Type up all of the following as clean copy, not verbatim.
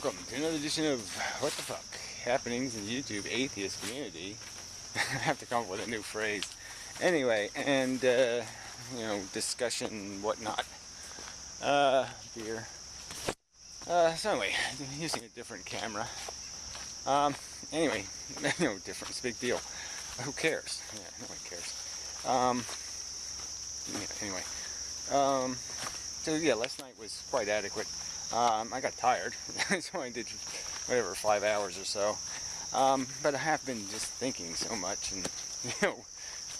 Welcome to another edition of What the Fuck Happenings in the YouTube Atheist Community. I have to come up with a new phrase. Anyway, and discussion, whatnot. Beer. So anyway, I'm using a different camera. Anyway, different. It's a big deal. Who cares? Yeah, no one cares. So yeah, last night was quite adequate. I got tired, so I did whatever, 5 hours or so. But I have been just thinking so much, and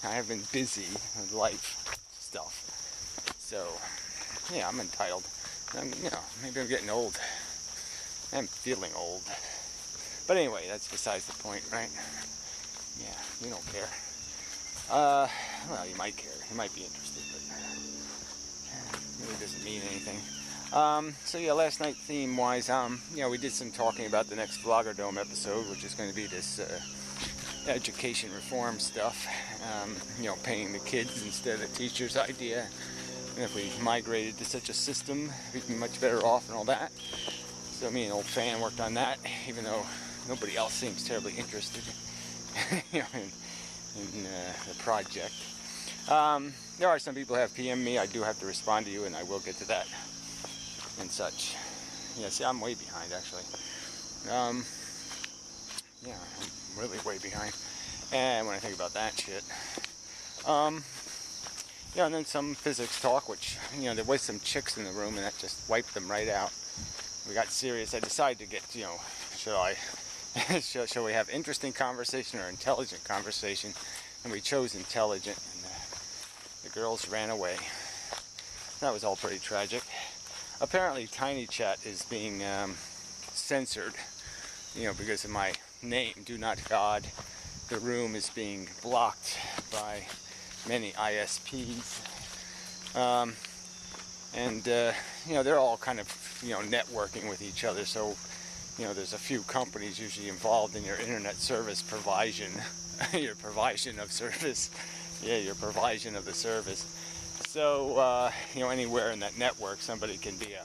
I have been busy with life stuff. So yeah, I'm entitled. Maybe I'm getting old. I'm feeling old. But anyway, that's besides the point, right? Yeah, you don't care. Well, you might care. You might be interested, but it really doesn't mean anything. So yeah, last night theme-wise, we did some talking about the next Vlogger Dome episode, which is going to be this education reform stuff. Paying the kids instead of the teachers idea. And if we migrated to such a system, we'd be much better off and all that. So me and old fan worked on that, even though nobody else seems terribly interested in the project. There are some people who have PM'd me. I do have to respond to you, and I will get to that and such. Yeah, see, I'm way behind, actually. Yeah, I'm really way behind. And when I think about that shit. And then some physics talk, which, there was some chicks in the room, and that just wiped them right out. We got serious. I decided to get, shall we have interesting conversation or intelligent conversation? And we chose intelligent, and the girls ran away. That was all pretty tragic. Apparently, Tiny Chat is being censored, because of my name, DonotGod. The room is being blocked by many ISPs. They're all kind of, networking with each other. So, there's a few companies usually involved in your internet service provision, your provision of service. Yeah, your provision of the service. So, anywhere in that network, somebody can be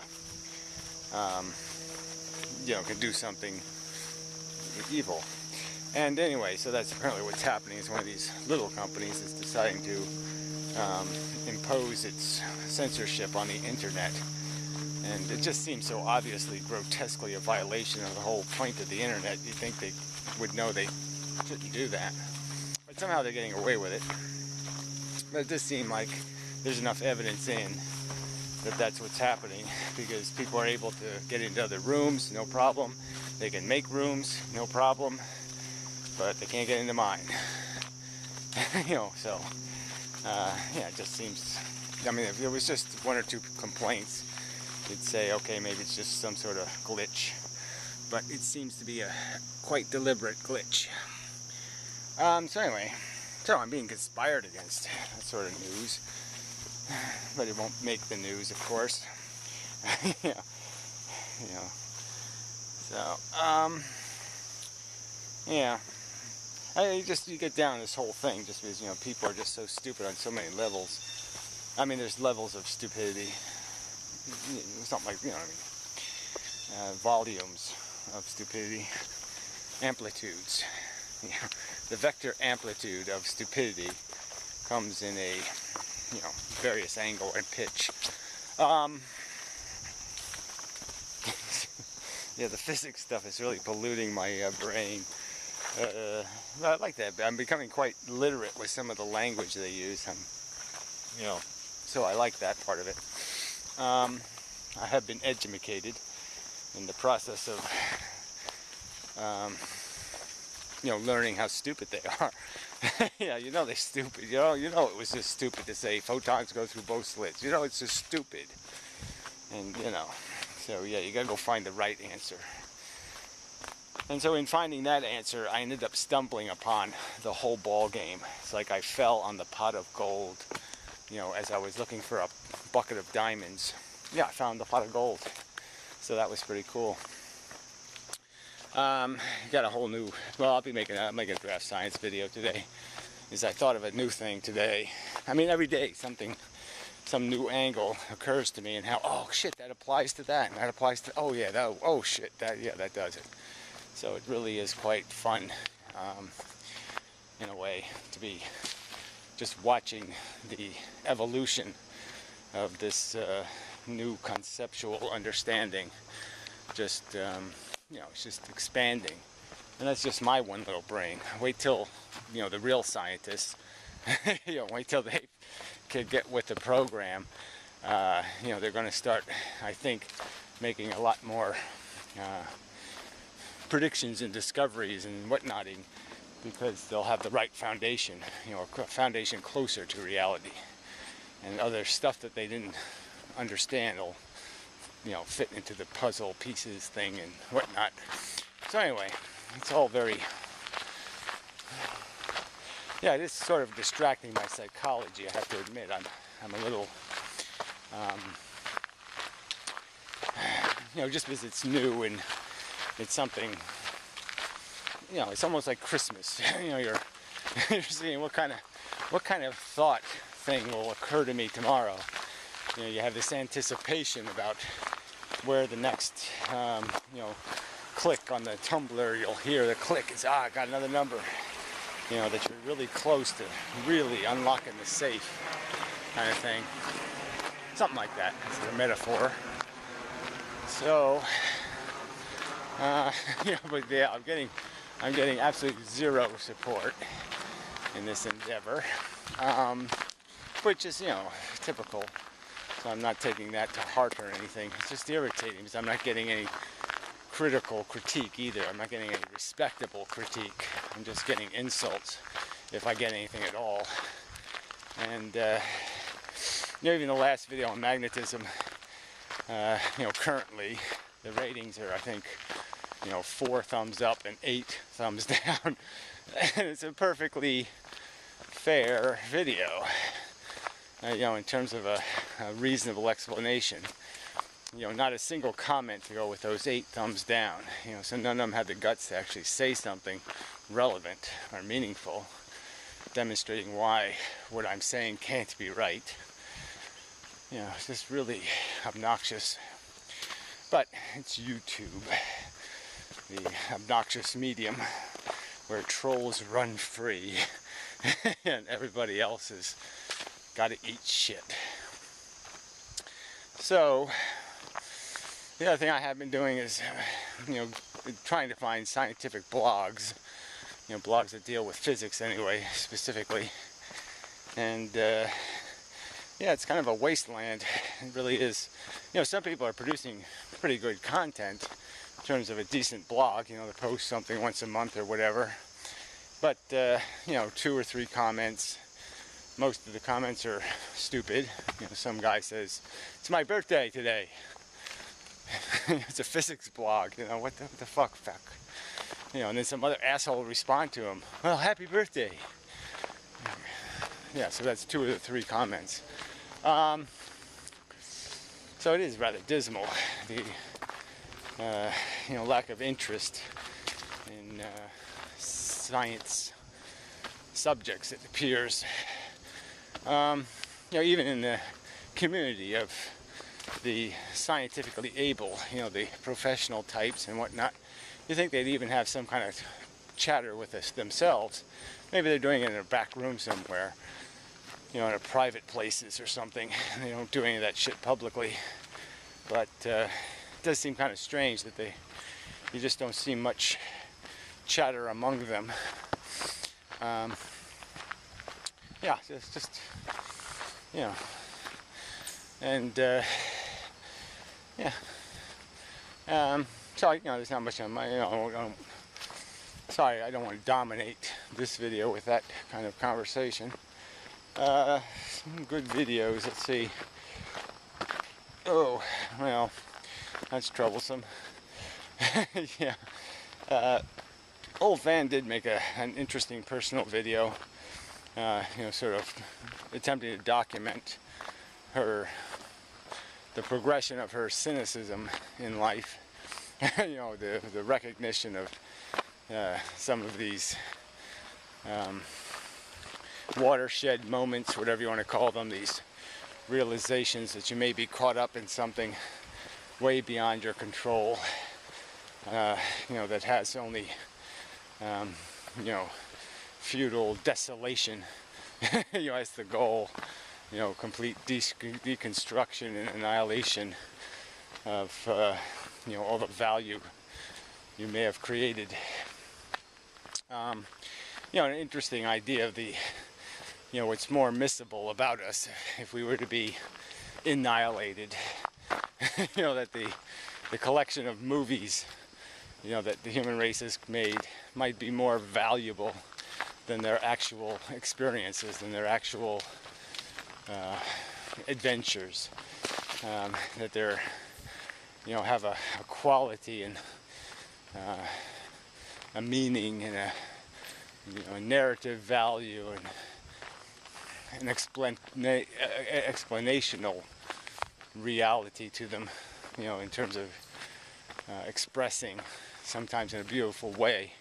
can do something evil. And anyway, so that's apparently what's happening. Is one of these little companies is deciding to impose its censorship on the internet. And it just seems so obviously, grotesquely a violation of the whole point of the internet. You'd think they would know they shouldn't do that. But somehow they're getting away with it. But it does seem like there's enough evidence in that that's what's happening, because people are able to get into other rooms, no problem. They can make rooms, no problem, but they can't get into mine. It just seems, if there was just one or two complaints, you'd say, okay, maybe it's just some sort of glitch. But it seems to be a quite deliberate glitch. So I'm being conspired against, that sort of news. But it won't make the news, of course. You get down this whole thing just because, people are just so stupid on so many levels. There's levels of stupidity. It's not like, volumes of stupidity. Amplitudes. The vector amplitude of stupidity comes in a, various angle and pitch. The physics stuff is really polluting my brain. I like that. I'm becoming quite literate with some of the language they use. So I like that part of it. I have been educated in the process of, learning how stupid they are. Yeah, they're stupid. It was just stupid to say photons go through both slits. It's just stupid. And, so yeah, you gotta go find the right answer. And so in finding that answer, I ended up stumbling upon the whole ball game. It's like I fell on the pot of gold, as I was looking for a bucket of diamonds. Yeah, I found the pot of gold. So that was pretty cool. Got a whole new, I'll make a draft science video today. I thought of a new thing today. Every day something some new angle occurs to me, and how, oh shit, that applies to that, and that applies to, oh yeah, that, oh shit, that, yeah, that does it. So it really is quite fun, in a way, to be just watching the evolution of this new conceptual understanding. Just, you know, it's just expanding. And that's just my one little brain. Wait till, you know, the real scientists, you know, wait till they can get with the program. You know, they're going to start, I think, making a lot more predictions and discoveries and whatnotting, because they'll have the right foundation, you know, a foundation closer to reality. And other stuff that they didn't understand will, you know, fit into the puzzle pieces thing and whatnot. So anyway, it's all very, yeah, it is sort of distracting my psychology, I have to admit. I'm a little, you know, just because it's new and it's something, you know, it's almost like Christmas. You know, you're seeing what kind of thought thing will occur to me tomorrow. You know, you have this anticipation about where the next, you know, click on the tumbler, you'll hear the click. It's, I got another number. You know, that you're really close to really unlocking the safe, kind of thing. Something like that. It's a metaphor. So, you know, but yeah, I'm getting absolutely zero support in this endeavor, which is, you know, typical. So I'm not taking that to heart or anything. It's just irritating because I'm not getting any critical critique either. I'm not getting any respectable critique. I'm just getting insults, if I get anything at all. And you know, even the last video on magnetism, you know, currently the ratings are, I think, you know, 4 thumbs up and 8 thumbs down. And it's a perfectly fair video, you know, in terms of a reasonable explanation. You know, not a single comment to go with those 8 thumbs down. You know, so none of them had the guts to actually say something relevant or meaningful, demonstrating why what I'm saying can't be right. You know, it's just really obnoxious. But it's YouTube, the obnoxious medium where trolls run free and everybody else has got to eat shit. So the other thing I have been doing is, you know, trying to find scientific blogs, you know, blogs that deal with physics anyway, specifically. And yeah, it's kind of a wasteland. It really is. You know, some people are producing pretty good content in terms of a decent blog. You know, they post something once a month or whatever. But you know, 2 or 3 comments. Most of the comments are stupid. You know, some guy says, "It's my birthday today." It's a physics blog. You know, what the fuck? You know, and then some other asshole will respond to him, "Well, happy birthday." Yeah, so that's 2 or 3 comments. So it is rather dismal, the you know, lack of interest in science subjects, it appears. You know, even in the community of the scientifically able, you know, the professional types and whatnot, you think they'd even have some kind of chatter with us themselves. Maybe they're doing it in a back room somewhere, you know, in a private places or something. They don't do any of that shit publicly. But it does seem kind of strange that you just don't see much chatter among them. Yeah, it's just, you know, and yeah. So, you know, there's not much on my, you know, sorry, I don't want to dominate this video with that kind of conversation. Some good videos, let's see. Oh, well, that's troublesome. Yeah. Old Van did make an interesting personal video, you know, sort of attempting to document the progression of her cynicism in life. You know, the recognition of some of these watershed moments, whatever you want to call them, these realizations that you may be caught up in something way beyond your control, that has only, futile desolation, as the goal, complete deconstruction and annihilation of, all the value you may have created. An interesting idea of the, what's more missable about us if we were to be annihilated. That the collection of movies, that the human race has made might be more valuable than their actual experiences, than their actual adventures. That they're, have a quality and a meaning and a narrative value and an explanational reality to them, in terms of expressing, sometimes in a beautiful way,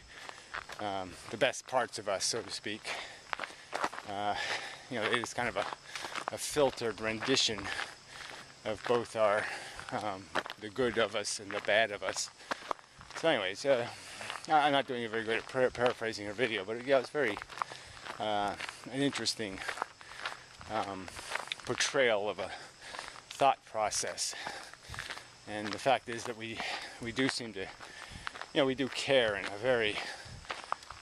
the best parts of us, so to speak. It is kind of a filtered rendition of both our the good of us and the bad of us. So anyways, I'm not doing a very good at paraphrasing her video, but it's very an interesting portrayal of a thought process. And the fact is that we do seem to, we do care in a very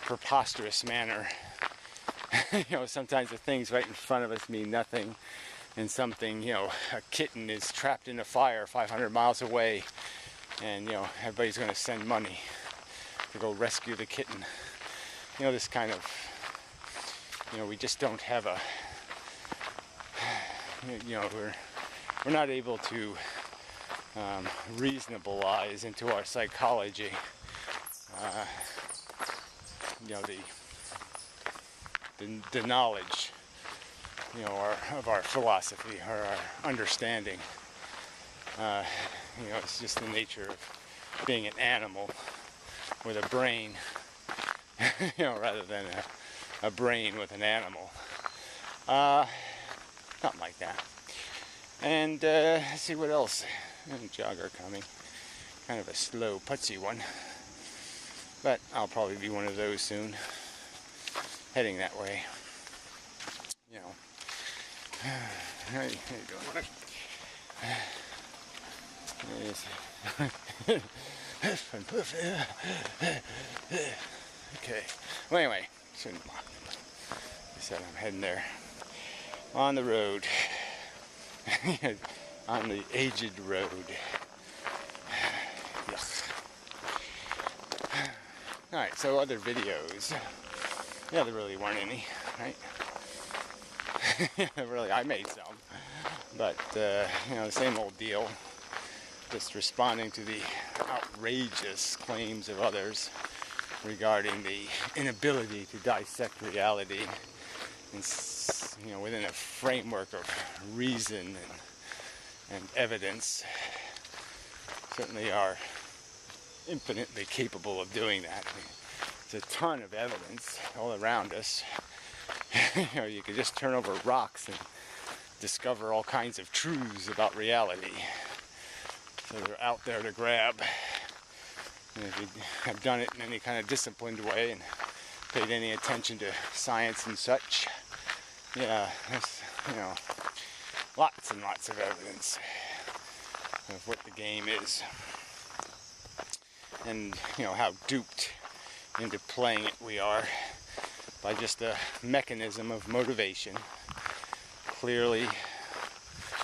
preposterous manner. Sometimes the things right in front of us mean nothing, and something, a kitten is trapped in a fire 500 miles away, and everybody's going to send money to go rescue the kitten. This kind of, we just don't have a, we're not able to reasonableize into our psychology, the knowledge, of our philosophy or our understanding. It's just the nature of being an animal with a brain, rather than a brain with an animal. Something like that. And let's see what else. There's a jogger coming. Kind of a slow, putsy one. But I'll probably be one of those soon. Heading that way. How you doing? Okay. Well, anyway, shouldn't. I said I'm heading there. On the road. On the aged road. Yuck. Alright, so other videos. Yeah, there really weren't any, right? Really, I made some. But, the same old deal. Just responding to the outrageous claims of others regarding the inability to dissect reality and, within a framework of reason and evidence. Certainly are infinitely capable of doing that. There's a ton of evidence all around us. You could just turn over rocks and discover all kinds of truths about reality. So they're out there to grab. And if you have done it in any kind of disciplined way and paid any attention to science and such, yeah, there's, lots and lots of evidence of what the game is. And, how duped into playing it we are by just a mechanism of motivation clearly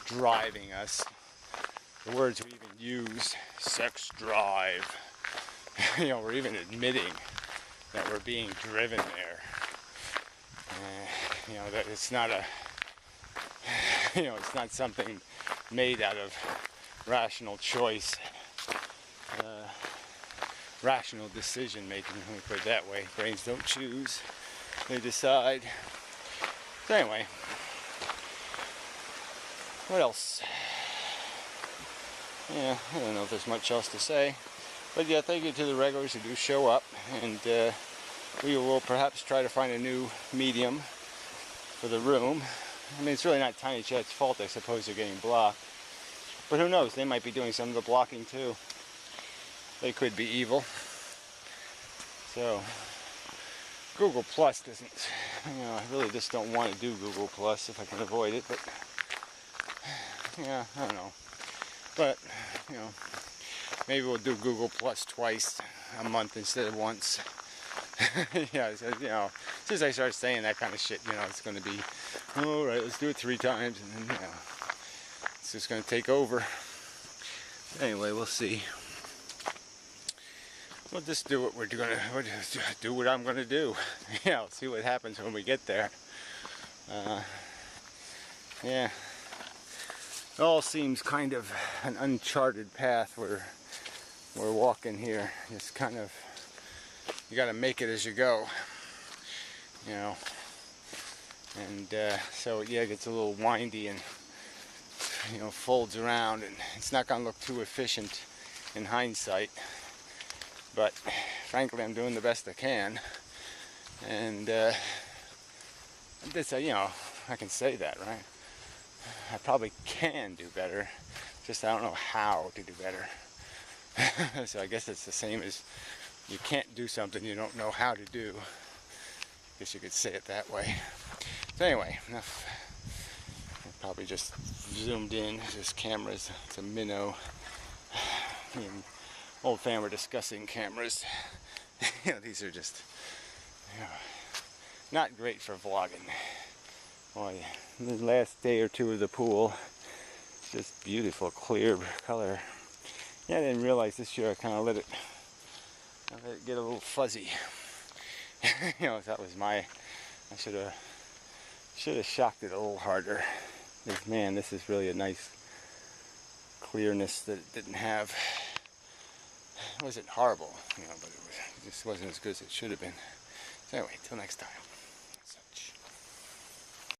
driving us. The words we even use, sex drive, we're even admitting that we're being driven there. That it's not it's not something made out of rational choice, rational decision making, let me put it that way. Brains don't choose, they decide. So anyway, what else? Yeah, I don't know if there's much else to say. But yeah, thank you to the regulars who do show up. And we will perhaps try to find a new medium for the room. I mean, it's really not Tiny Chat's fault, I suppose they're getting blocked. But who knows, they might be doing some of the blocking too. They could be evil. So, Google Plus doesn't, I really just don't want to do Google Plus if I can avoid it, but, yeah, I don't know. But, maybe we'll do Google Plus twice a month instead of once. Yeah, so, as soon as I start saying that kind of shit, it's going to be, all right, let's do it 3 times, and then, it's just going to take over. Anyway, we'll see. We'll just do what we'll do what I'm going to do. We'll see what happens when we get there. Yeah. It all seems kind of an uncharted path we're walking here. Just kind of, you got to make it as you go. And so yeah, it gets a little windy and folds around, and it's not going to look too efficient in hindsight. But frankly, I'm doing the best I can, and I can say that, right? I probably can do better, just I don't know how to do better. So I guess it's the same as you can't do something you don't know how to do. I guess you could say it that way. So anyway, enough. I probably just zoomed in. This camera's, it's a minnow. Me and old fan were discussing cameras. These are just not great for vlogging. Boy, the last day or two of the pool, just beautiful, clear color. Yeah, I didn't realize this year I kind of let it get a little fuzzy. That was I should have shocked it a little harder. Because, man, this is really a nice clearness that it didn't have. It wasn't horrible, but it just wasn't as good as it should have been. So anyway, till next time.